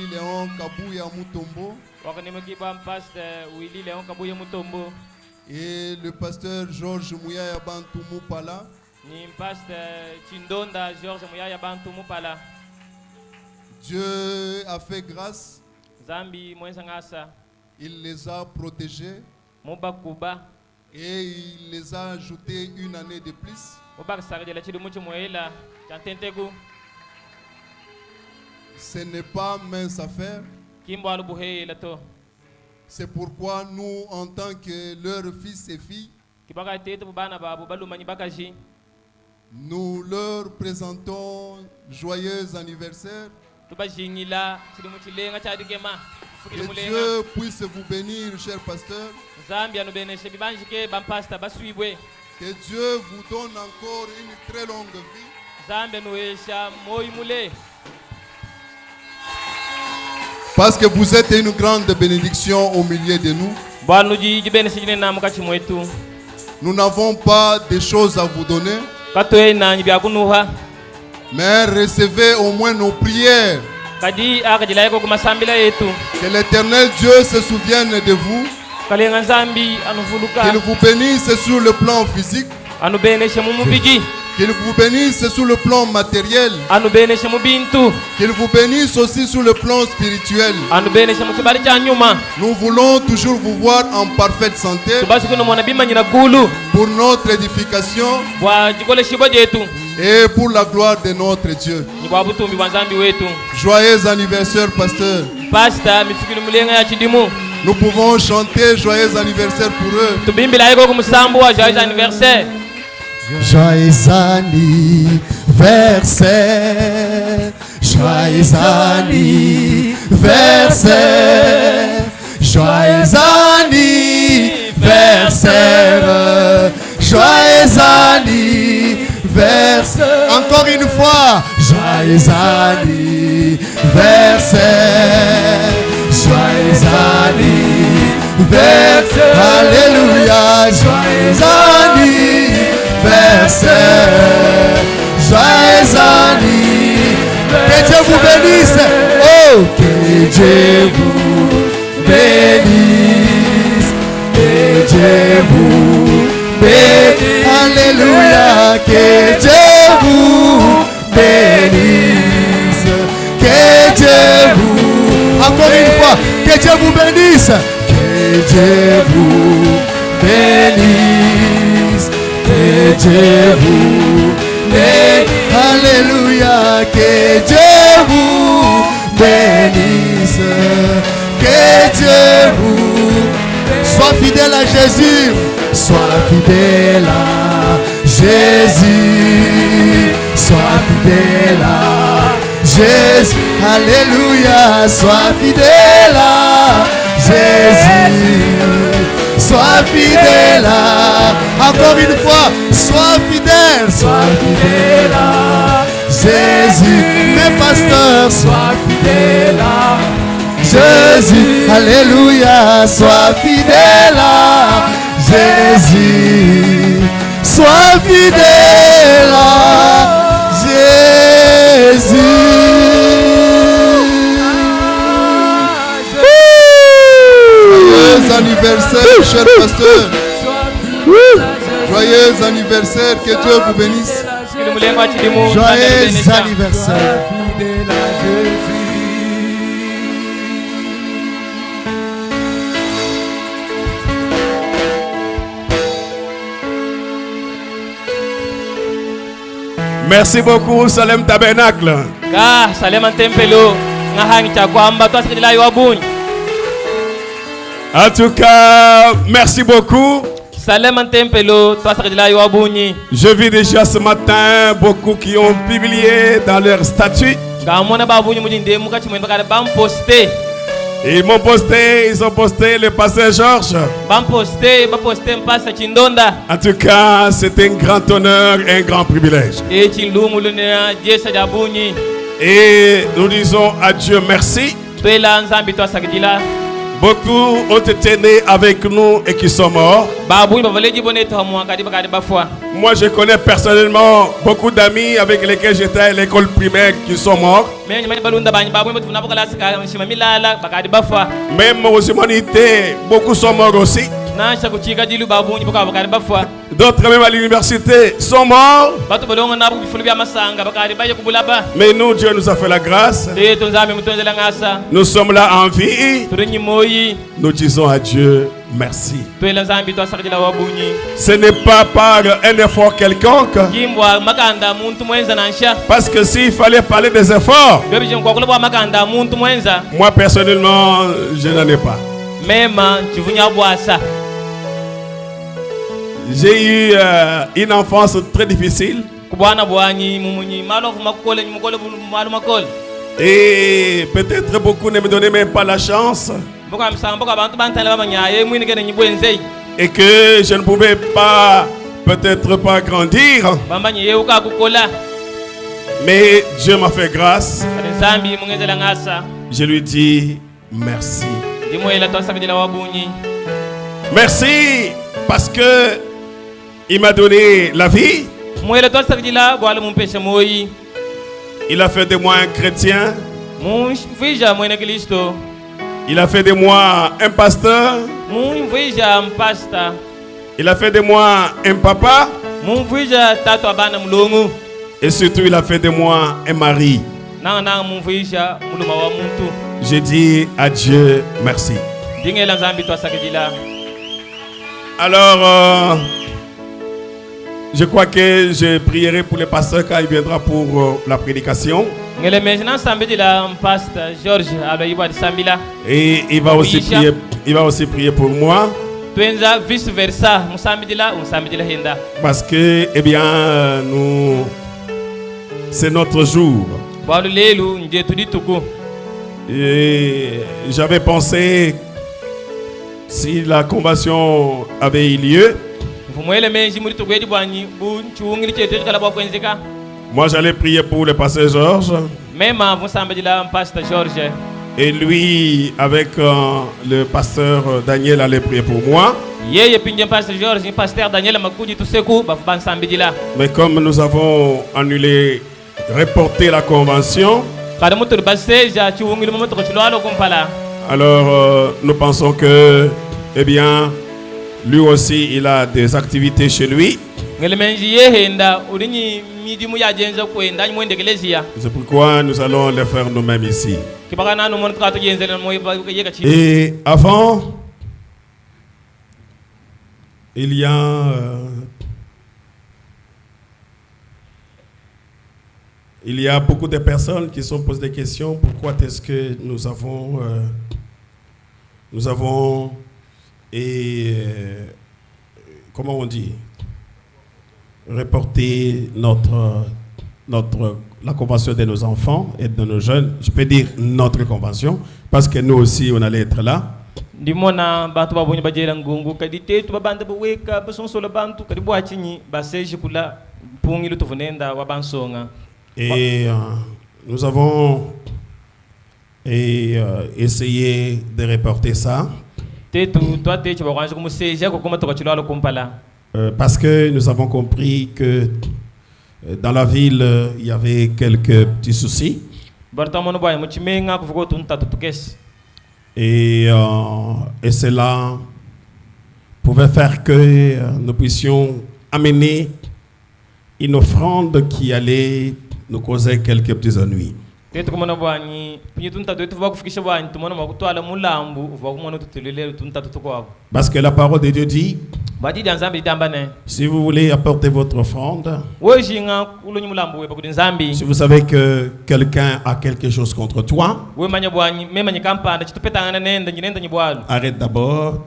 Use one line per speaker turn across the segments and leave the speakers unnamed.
Willy Léon Kabuya Mutombo. Et le pasteur Georges Mouyaya Bantoumou Pala. Dieu a fait grâce. Il les a protégés. Et il les a ajouté une année de plus. Ce n'est pas mince affaire. C'est pourquoi nous, en tant que leurs fils et filles, nous leur présentons joyeux anniversaire. Que Dieu puisse vous bénir, cher pasteur. Que Dieu vous donne encore une très longue vie. Parce que vous êtes une grande bénédiction au milieu de nous. Nous n'avons pas de choses à vous donner. Mais recevez au moins nos prières. Que l'Éternel Dieu se souvienne de vous. Qu'il vous bénisse sur le plan physique. Qu'il vous bénisse sur le plan matériel. Qu'il vous bénisse aussi sur le plan spirituel. Nous voulons toujours vous voir en parfaite santé. Pour notre édification. Et pour la gloire de notre Dieu. Joyeux anniversaire, pasteur. Nous pouvons chanter joyeux anniversaire pour eux.
Joyeux anniversaire, joyeux anniversaire, joyeux anniversaire, joyeux anniversaire. Encore une fois, joyeux anniversaire, joyeux anniversaire, alléluia, joyeux anniversaire, joyeux anniversaire. Que Dieu vous bénisse. Oh, que Dieu vous bénisse. Que Dieu vous bénisse. Alléluia. Que Dieu vous bénisse. Que Dieu vous. Encore une fois. Que Dieu vous bénisse. Que Dieu vous bénisse. Que Dieu vous bénisse. Alléluia. Que Dieu vous bénisse. Que Dieu vous soit fidèle à Jésus. Sois fidèle à Jésus. Sois fidèle à Jésus. Alléluia. Sois fidèle à Jésus. Sois fidèle à, encore une fois, sois fidèle à Jésus. Mes pasteurs, sois fidèle à Jésus. Alléluia, sois fidèle à Jésus. Sois fidèle à Jésus.
Joyeux anniversaire, cher pasteur. Joyeux anniversaire, que Dieu vous bénisse.
Joyeux anniversaire.
Merci beaucoup, Salem Tabernacle. En tout cas, merci beaucoup. Je vis déjà ce matin beaucoup qui ont publié dans leur statut. Ils ont posté le pasteur Georges. En tout cas, c'est un grand honneur et un grand privilège. Et nous disons à Dieu merci Beaucoup ont été nés avec nous et qui sont morts. Moi, je connais personnellement beaucoup d'amis avec lesquels j'étais à l'école primaire qui sont morts. Même aux humanités, beaucoup sont morts aussi. D'autres même à l'université sont morts. Mais nous, Dieu nous a fait la grâce. Nous sommes là en vie. Nous disons à Dieu merci. Ce n'est pas par un effort quelconque. Parce que s'il fallait parler des efforts, moi personnellement, je n'en ai pas. J'ai eu une enfance très difficile. Et peut-être beaucoup ne me donnaient même pas la chance. Et que je ne pouvais pas, peut-être pas grandir. Mais Dieu m'a fait grâce. Je lui dis merci. Merci parce que il m'a donné la vie. Il a fait de moi un chrétien. Il a fait de moi un pasteur. Il a fait de moi un papa. Et surtout, il a fait de moi un mari. Je dis à Dieu merci. Alors, je crois que je prierai pour le pasteur quand il viendra pour la prédication. Et il va aussi prier pour moi. Parce que, eh bien, c'est notre jour. Et j'avais pensé, si la convention avait eu lieu, moi j'allais prier pour le pasteur Georges. Et lui, avec le pasteur Daniel, allait prier pour moi. Mais comme nous avons annulé, reporté la convention, alors nous pensons que, eh bien, lui aussi, il a des activités chez lui. C'est pourquoi nous allons les faire nous-mêmes ici. Et avant, il y a beaucoup de personnes qui se posent des questions. Pourquoi est-ce que nous avons comment on dit, reporter la convention de nos enfants et de nos jeunes. Je peux dire notre convention parce que nous aussi on allait être là. Et nous avons essayé de reporter ça. Parce que nous avons compris que dans la ville, il y avait quelques petits soucis. Et cela pouvait faire que nous puissions amener une offrande qui allait nous causer quelques petits ennuis. Parce que la parole de Dieu dit, si vous voulez apporter votre offrande, si vous savez que quelqu'un a quelque chose contre toi, arrête d'abord,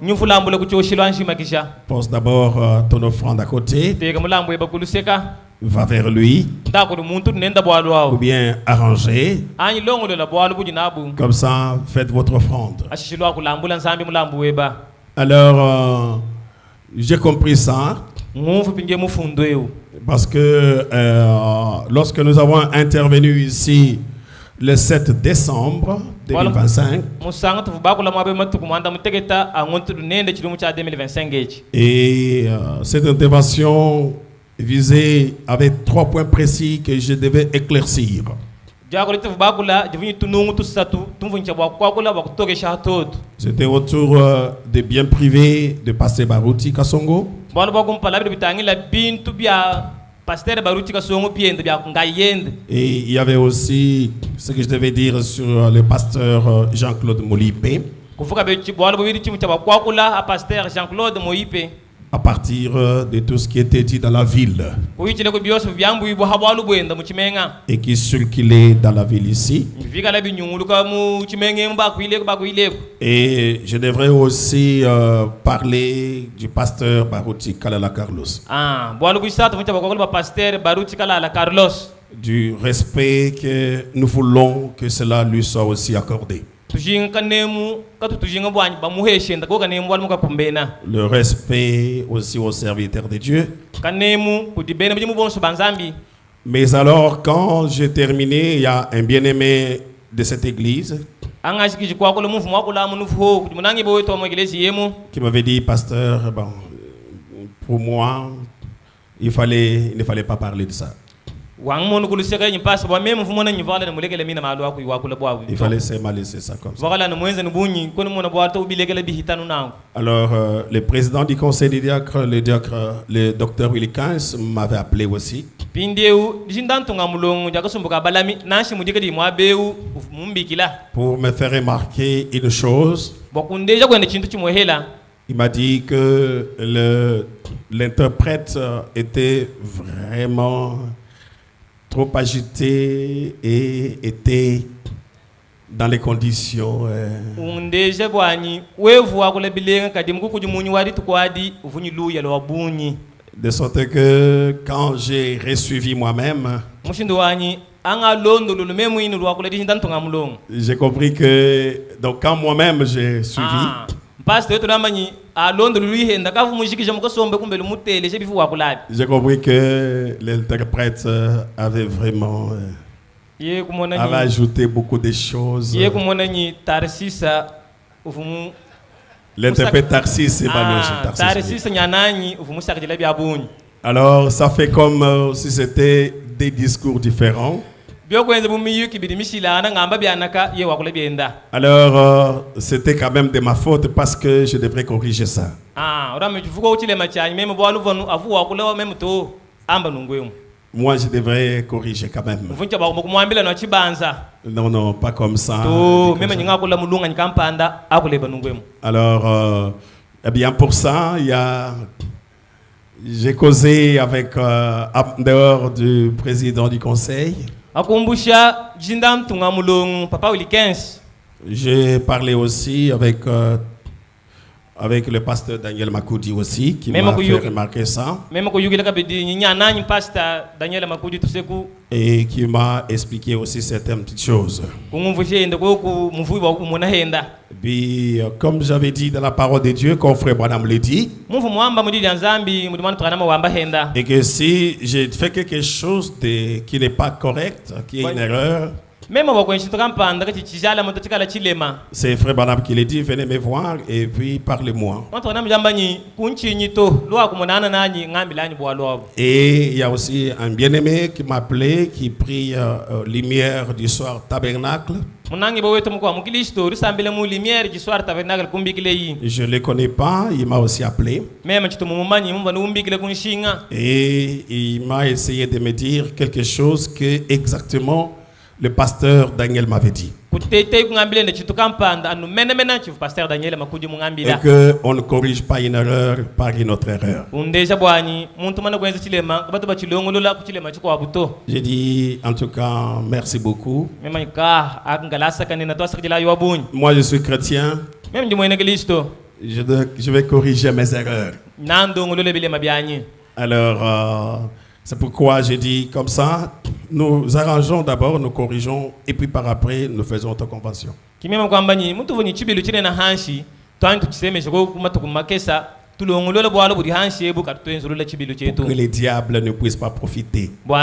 pose d'abord ton offrande à côté, va vers lui, ou bien arranger, comme ça faites votre offrande. Alors j'ai compris ça parce que lorsque nous avons intervenu ici le 7 décembre 2025. Et cette intervention visait avec 3 points précis que je devais éclaircir. C'était autour des biens privés de Pasteur Baruti Kasongo. Et il y avait aussi ce que je devais dire sur le pasteur Jean-Claude Molipe. À partir de tout ce qui était dit dans la ville et qui circulait dans la ville ici. Et je devrais aussi parler du pasteur Baruti Kalala Carlos. Du respect que nous voulons que cela lui soit aussi accordé. Le respect aussi aux serviteurs de Dieu. Mais alors, quand j'ai terminé, il y a un bien-aimé de cette église qui m'avait dit, pasteur, bon, pour moi, il ne fallait pas parler de ça. Il fallait seulement laisser ça comme ça. Alors, le président du conseil des diacres, le docteur Willy Kans, m'avait appelé aussi. Pour me faire remarquer une chose. Il m'a dit que l'interprète était vraiment trop agité et était dans les conditions de sorte que quand j'ai resuivi moi-même, j'ai compris que donc quand moi-même j'ai suivi, j'ai compris que l'interprète avait vraiment avait ajouté beaucoup de choses. L'interprète Tarsis, alors ça fait comme si c'était des discours différents. Alors, c'était quand même de ma faute parce que je devrais corriger ça. Moi, je devrais corriger quand même. Non, pas comme ça. Alors, eh bien, pour ça, j'ai causé avec, en dehors du président du conseil. J'ai parlé aussi avec le pasteur Daniel Makoudi aussi, qui m'a fait remarquer ça. Et qui m'a expliqué aussi certaines petites choses. Puis, comme j'avais dit dans la parole de Dieu, comme frère Branham l'a dit, et que si j'ai fait quelque chose qui n'est pas correct, qui est une erreur, c'est frère Branham qui l'a dit, venez me voir et puis parlez-moi. Et il y a aussi un bien-aimé qui m'a appelé, qui prie lumière du soir tabernacle. Je ne le connais pas, il m'a aussi appelé. Et il m'a essayé de me dire quelque chose que exactement le pasteur Daniel m'avait dit. Et qu'on ne corrige pas une erreur par une autre erreur. J'ai dit en tout cas merci beaucoup. Moi je suis chrétien. Je vais corriger mes erreurs. Alors c'est pourquoi j'ai dit comme ça, nous arrangeons d'abord, nous corrigeons, et puis par après, nous faisons notre convention. pour que les diables ne puissent pas profiter. Non,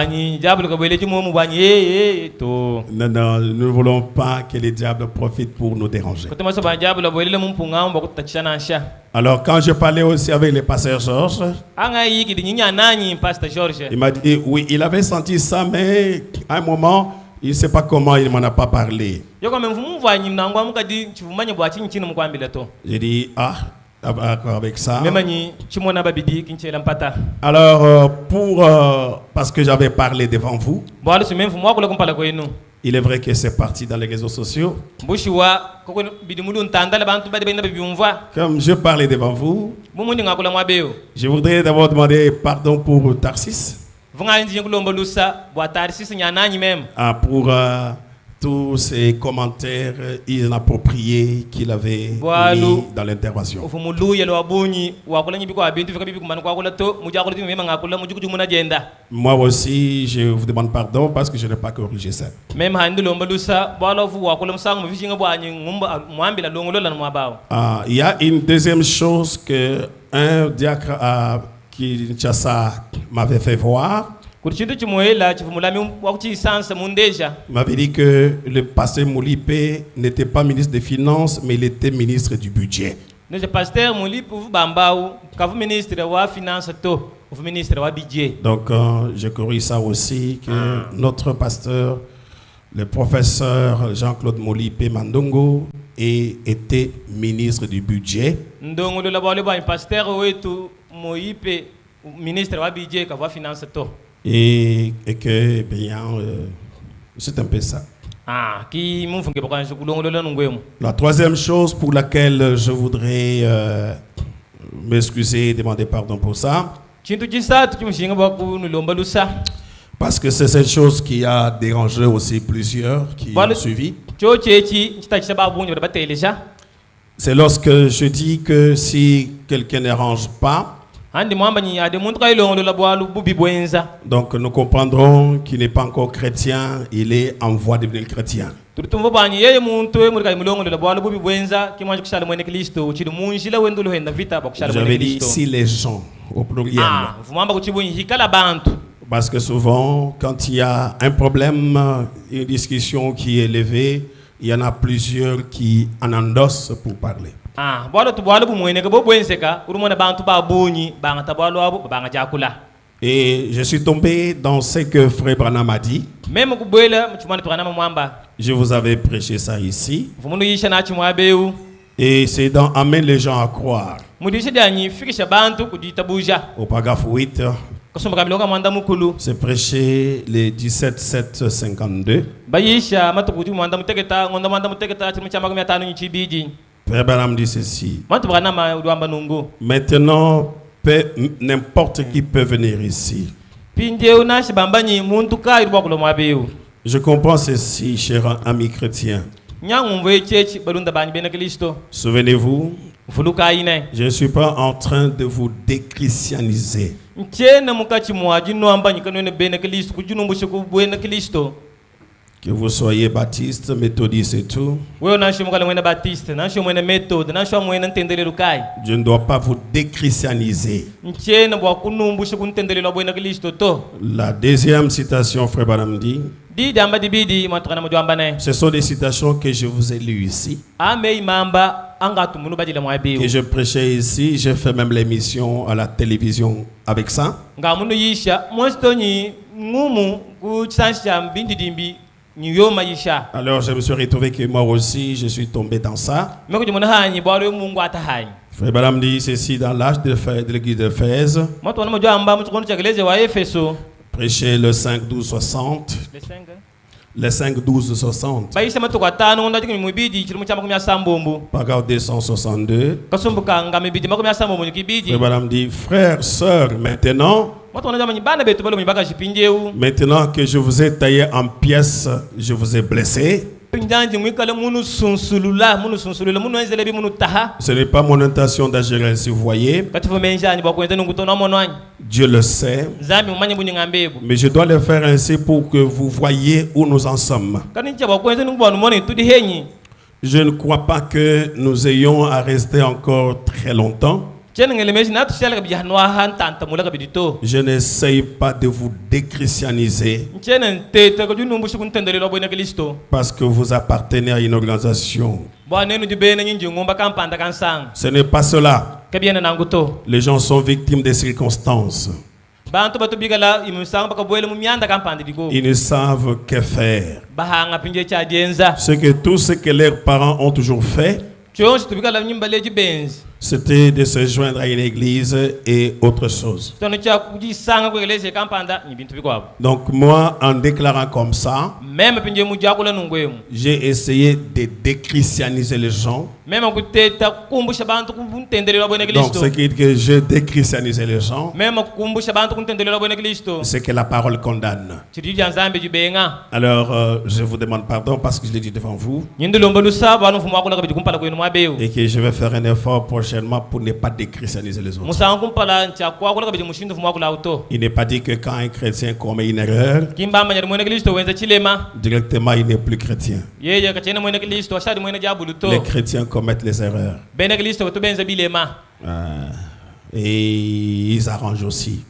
nous ne voulons pas que les diables profitent pour nous déranger. Alors, quand je parlais aussi avec le pasteur Georges, il m'a dit, oui, il avait senti ça, mais à un moment, il ne sait pas comment il m'en a pas parlé. J'ai dit, d'accord avec ça. Alors, parce que j'avais parlé devant vous, il est vrai que c'est parti dans les réseaux sociaux. Comme je parlais devant vous, je voudrais d'abord demander pardon pour Tarsis. Pour tous ces commentaires inappropriés qu'il avait mis dans l'intervention. Moi aussi, je vous demande pardon parce que je n'ai pas corrigé ça. Il y a une deuxième chose que un diacre à Kinshasa m'avait fait voir. Il m'avait dit que le pasteur Molipe n'était pas ministre des Finances, mais il était ministre du Budget. Donc, je corrige ça aussi, que notre pasteur, le professeur Jean-Claude Molipe Mandongo, était ministre du Budget. Et que, bien, c'est un peu ça. La troisième chose pour laquelle je voudrais m'excuser et demander pardon pour ça, parce que c'est cette chose qui a dérangé aussi plusieurs qui ont suivi. C'est lorsque je dis que si quelqu'un n'arrange pas, donc nous comprendrons qu'il n'est pas encore chrétien, il est en voie de devenir chrétien. J'avais dit si les gens au pluriel. Parce que souvent, quand il y a un problème, une discussion qui est élevée, il y en a plusieurs qui en endossent pour parler. Et je suis tombé dans ce que Frère Branham a dit. Je vous avais prêché ça ici. Et c'est dans Amène les gens à croire. Au paragraphe 8. C'est prêché le 17/7/52. Frère Branham dit ceci. Maintenant, n'importe qui peut venir ici. Je comprends ceci, cher ami chrétien. Souvenez-vous, je ne suis pas en train de vous déchristianiser. Que vous soyez baptiste, méthodiste et tout. Je ne dois pas vous déchristianiser. La deuxième citation, Frère Branham dit, ce sont des citations que je vous ai lues ici. Que je prêchais ici, j'ai fait même l'émission à la télévision avec ça. Alors je me suis retrouvé que moi aussi je suis tombé dans ça. Frère Branham dit ceci dans l'âge de l'église d'Éphèse. Prêchez le 5-12-60. Le 5-12-60. Paragraphe 262. Frère Branham dit frères, sœurs, maintenant que je vous ai taillé en pièces, je vous ai blessé. Ce n'est pas mon intention d'agir ainsi, vous voyez. Dieu le sait. Mais je dois le faire ainsi pour que vous voyez où nous en sommes. Je ne crois pas que nous ayons à rester encore très longtemps. Je n'essaye pas de vous déchristianiser parce que vous appartenez à une organisation. Ce n'est pas cela. Les gens sont victimes des circonstances. Ils ne savent que faire. Tout ce que leurs parents ont toujours fait, c'était de se joindre à une église et autre chose. Donc moi, en déclarant comme ça, j'ai essayé de déchristianiser les gens. Donc ce qui dit que je déchristianisé les gens, c'est que la parole condamne. Alors je vous demande pardon parce que je l'ai dit devant vous. Et que je vais faire un effort prochainement pour ne pas déchristianiser les autres. Il n'est pas dit que quand un chrétien commet une erreur, directement il n'est plus chrétien. Les chrétiens commettent les erreurs. Et ils arrangent aussi.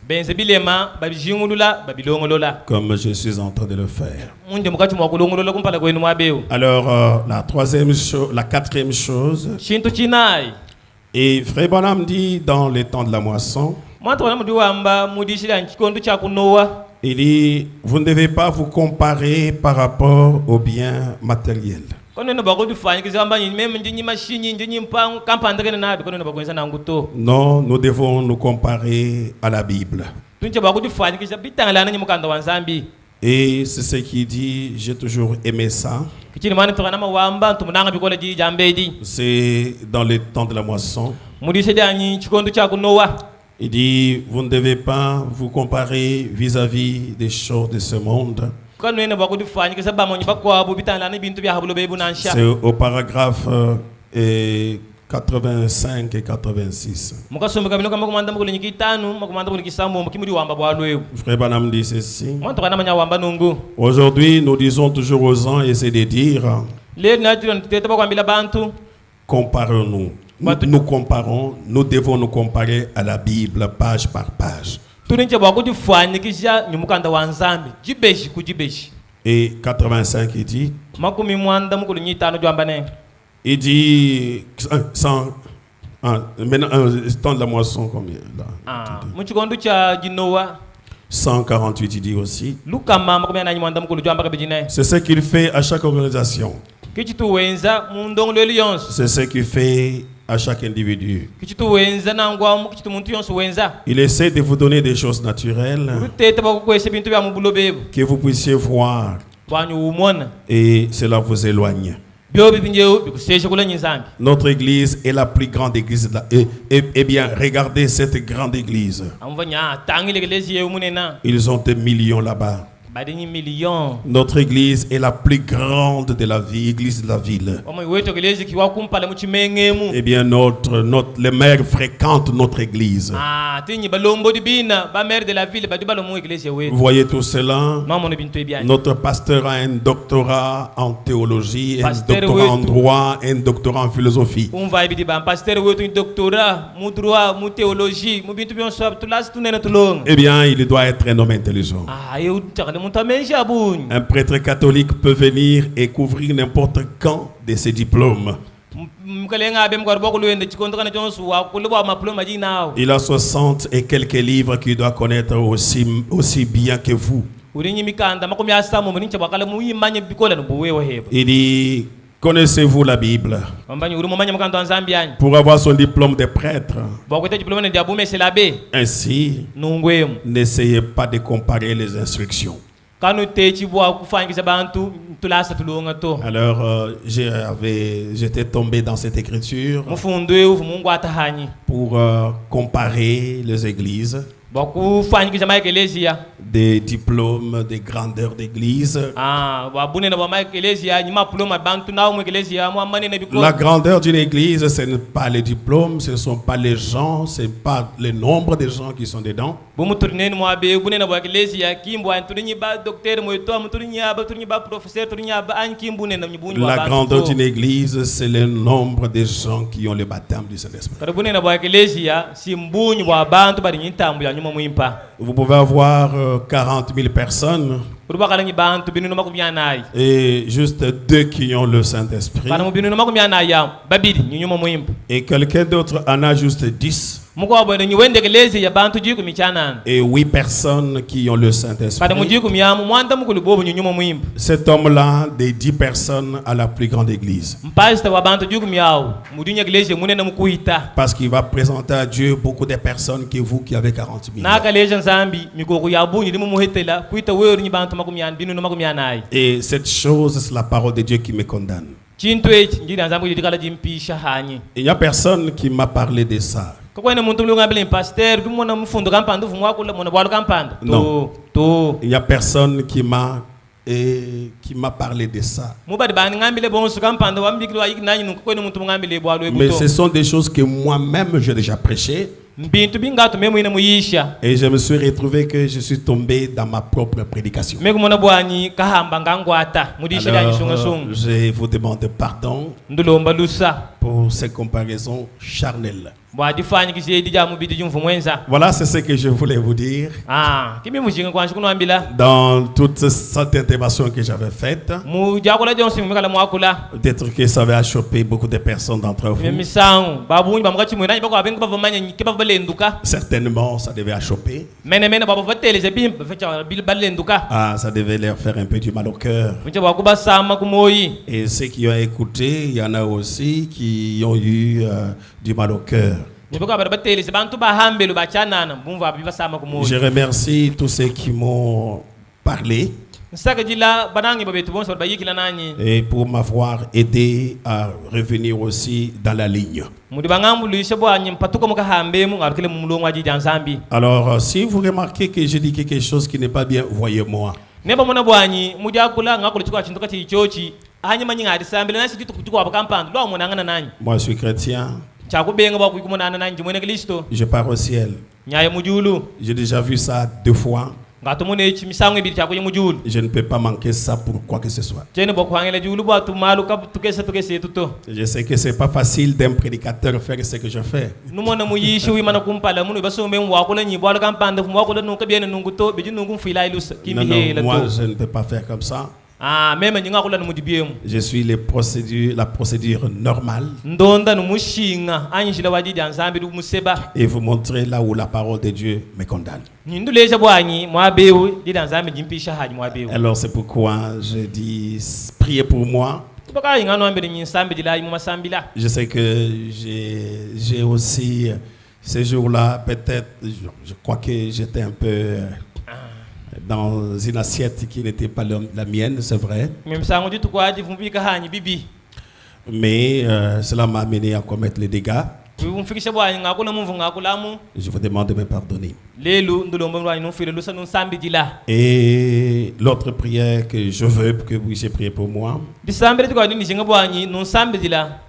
Comme je suis en train de le faire. Alors, la quatrième chose. Et Frère Branham dit dans les temps de la moisson, il dit, vous ne devez pas vous comparer par rapport aux biens matériels. Non, nous devons nous comparer à la Bible. Et c'est ce qu'il dit, j'ai toujours aimé ça. C'est dans les temps de la moisson. Il dit, vous ne devez pas vous comparer vis-à-vis des choses de ce monde. C'est au paragraphe 85 et 86. Frère Branham dit ceci. Aujourd'hui, nous disons toujours aux gens, essayez de dire, comparons-nous. Nous comparons, nous devons nous comparer à la Bible, page par page. Et 85, il dit, maintenant, temps de la moisson, combien là? 148, il dit aussi. C'est ce qu'il fait à chaque organisation. C'est ce qu'il fait à chaque individu. Il essaie de vous donner des choses naturelles que vous puissiez voir et cela vous éloigne. Notre église est la plus grande église et bien, regardez cette grande église. Ils ont des millions là-bas. Notre église est la plus grande de la ville, église de la ville. Eh bien, les maires fréquentent notre église. Vous voyez tout cela? Notre pasteur a un doctorat en théologie, un doctorat en droit, un doctorat en philosophie. Eh bien, il doit être un homme intelligent. Un prêtre catholique peut venir et couvrir n'importe quand de ses diplômes. Il a 60 et quelques livres qu'il doit connaître aussi bien que vous. Il dit, connaissez-vous la Bible? Pour avoir son diplôme de prêtre. Ainsi, n'essayez pas de comparer les instructions. Alors, j'étais tombé dans cette écriture pour comparer les églises. des diplômes, des grandeurs d'église.
La
grandeur d'une église, ce n'est pas les diplômes, ce ne sont pas les gens, ce n'est pas le nombre de gens qui sont dedans. La grandeur d'une église, c'est le nombre de gens qui ont le baptême du Saint-Esprit. Vous pouvez avoir 40 000 personnes et juste 2 qui ont le Saint-Esprit. Et quelqu'un d'autre en a juste 10. Et 8 personnes qui ont le Saint-Esprit. Cet homme-là, des 10 personnes à la plus grande église. Parce qu'il va présenter à Dieu beaucoup de personnes que vous qui avez 40 000. Et cette chose, c'est la parole de Dieu qui me condamne. Il n'y a personne qui m'a parlé de ça. Non, il n'y a personne qui m'a parlé de ça. Mais ce sont des choses que moi-même j'ai déjà prêchées. Et je me suis retrouvé que je suis tombé dans ma propre prédication. Alors, je vous demande pardon pour ces comparaisons charnelles. Voilà, c'est ce que je voulais vous dire. Dans toute cette intervention que j'avais faite, peut-être que ça va choquer beaucoup de personnes d'entre vous. Certainement, ça devait choquer. Ça devait leur faire un peu du mal au cœur. Et ceux qui ont écouté, il y en a aussi qui ont eu du mal au cœur. Je remercie tous ceux qui m'ont parlé et pour m'avoir aidé à revenir aussi dans la ligne. Alors, si vous remarquez que je dis quelque chose qui n'est pas bien, voyez-moi. Moi, je suis chrétien. Je pars au ciel. J'ai déjà vu ça 2 fois. Je ne peux pas manquer ça pour quoi que ce soit. Je sais que c'est pas facile d'un prédicateur faire ce que je fais. Moi, je ne peux pas faire comme ça. Je suis la procédure normale. Et vous montrer là où la parole de Dieu me condamne. Alors c'est pourquoi je dis priez pour moi. Je sais que j'ai aussi ce jour-là, peut-être, je crois que j'étais un peu dans une assiette qui n'était pas la mienne, c'est vrai. Mais cela m'a amené à commettre les dégâts. Je vous demande de me pardonner. Et l'autre prière que je veux que vous puissiez prier pour moi,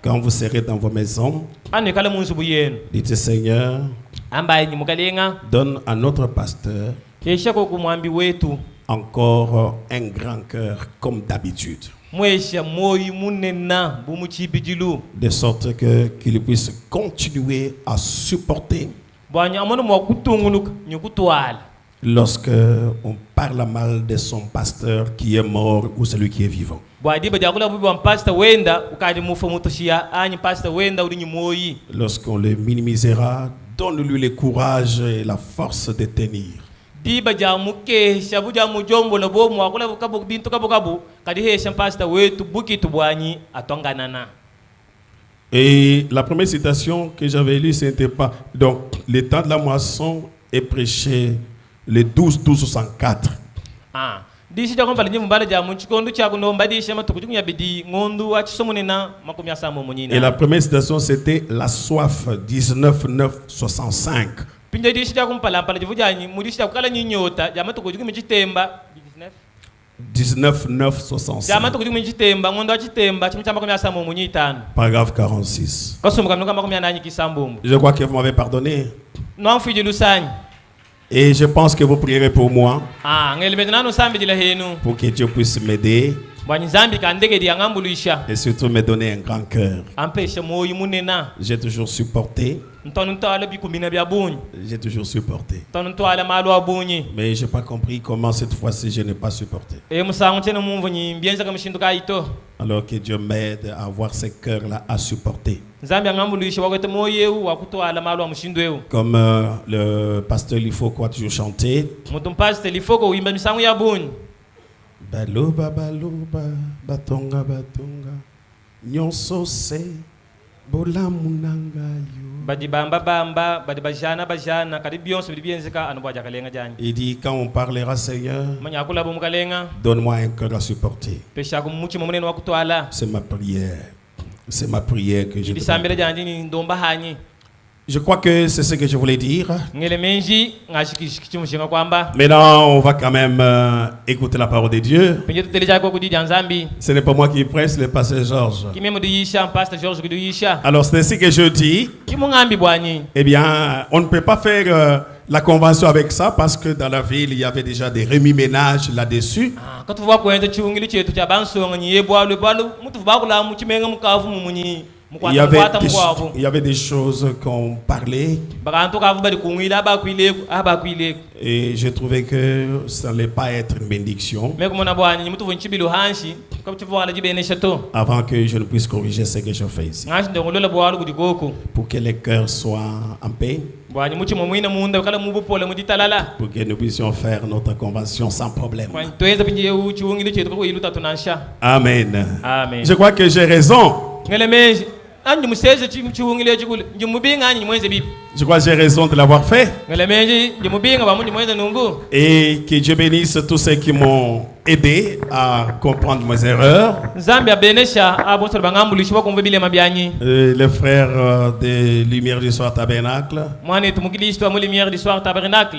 quand vous serez dans vos maisons, dites Seigneur, donne à notre pasteur encore un grand cœur comme d'habitude. De sorte qu'il puisse continuer à supporter lorsque on parle mal de son pasteur qui est mort ou celui qui est vivant. Lorsqu'on le minimisera, donne-lui le courage et la force de tenir. Et la première citation que j'avais lue, c'était pas. Donc, le temps de la moisson est prêché le 12-12-64. Et la première citation, c'était la soif 19-9-65.
Pinja dishita kumpalampala jivujanyi mudishita kukala nyinyota jama tukujuki michitemba
19.9.66.
jama tukujuki michitemba ngondo chitemba chimichamba komya samu munyitano.
Paragraphe 46.
Kasumbuka mnoka komya nanyi kisambumbu.
Je crois que vous m'avez pardonné.
Non fiji lusanyi.
Et je pense que vous prierez pour moi.
Ngelimetanano sambi dila henu.
Pour que Dieu puisse m'aider. Et surtout me donner un grand cœur. J'ai toujours supporté. J'ai toujours supporté. Mais je n'ai pas compris comment cette fois-ci je n'ai pas supporté. Alors que Dieu m'aide à avoir ce cœur-là à supporter. Comme le pasteur Lifoko a toujours chanté. Baluba baluba batonga batonga nyonso se bolamunanga yo.
Badi bamba bamba badi bajana bajana kadi bionso bidi bienzeka anobwaja kalenga jani.
Il dit quand on parlera Seigneur,
manyakula bumukalenga
donne-moi un cœur à supporter.
Pesha kumuchi mumunene wakutwala.
C'est ma prière. C'est ma prière que je
demande. Jani ni ndomba hanyi.
Je crois que c'est ce que je voulais dire.
Maintenant,
on va quand même écouter la parole de Dieu. Ce n'est pas moi qui presse, le pasteur Georges. Alors c'est ainsi que je dis. Eh bien, on ne peut pas faire la convention avec ça parce que dans la ville, il y avait déjà des remue-ménages là-dessus. Il y avait des choses qu'on parlait. Et j'ai trouvé que ça n'allait pas être une bénédiction. Avant que je ne puisse corriger ce que je fais ici. Pour que les cœurs soient en paix. Pour que nous puissions faire notre convention sans problème. Amen.
Amen.
Je crois que j'ai raison. Je crois que j'ai raison de l'avoir fait. Et que Dieu bénisse tous ceux qui m'ont aidé à comprendre mes erreurs. Les frères de Lumière du Soir Tabernacle.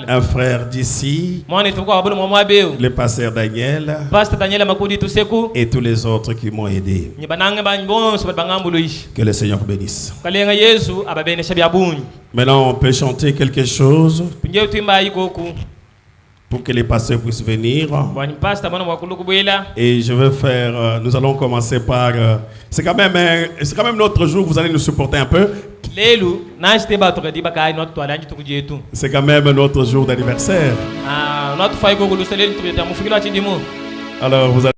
Un frère d'ici. Le pasteur Daniel. Et tous les autres qui m'ont aidé. Que le Seigneur bénisse. Maintenant, on peut chanter quelque chose pour que les pasteurs puissent venir. Et je vais faire, nous allons commencer par, c'est quand même notre jour, vous allez nous supporter un peu. C'est quand même notre jour d'anniversaire. Alors vous allez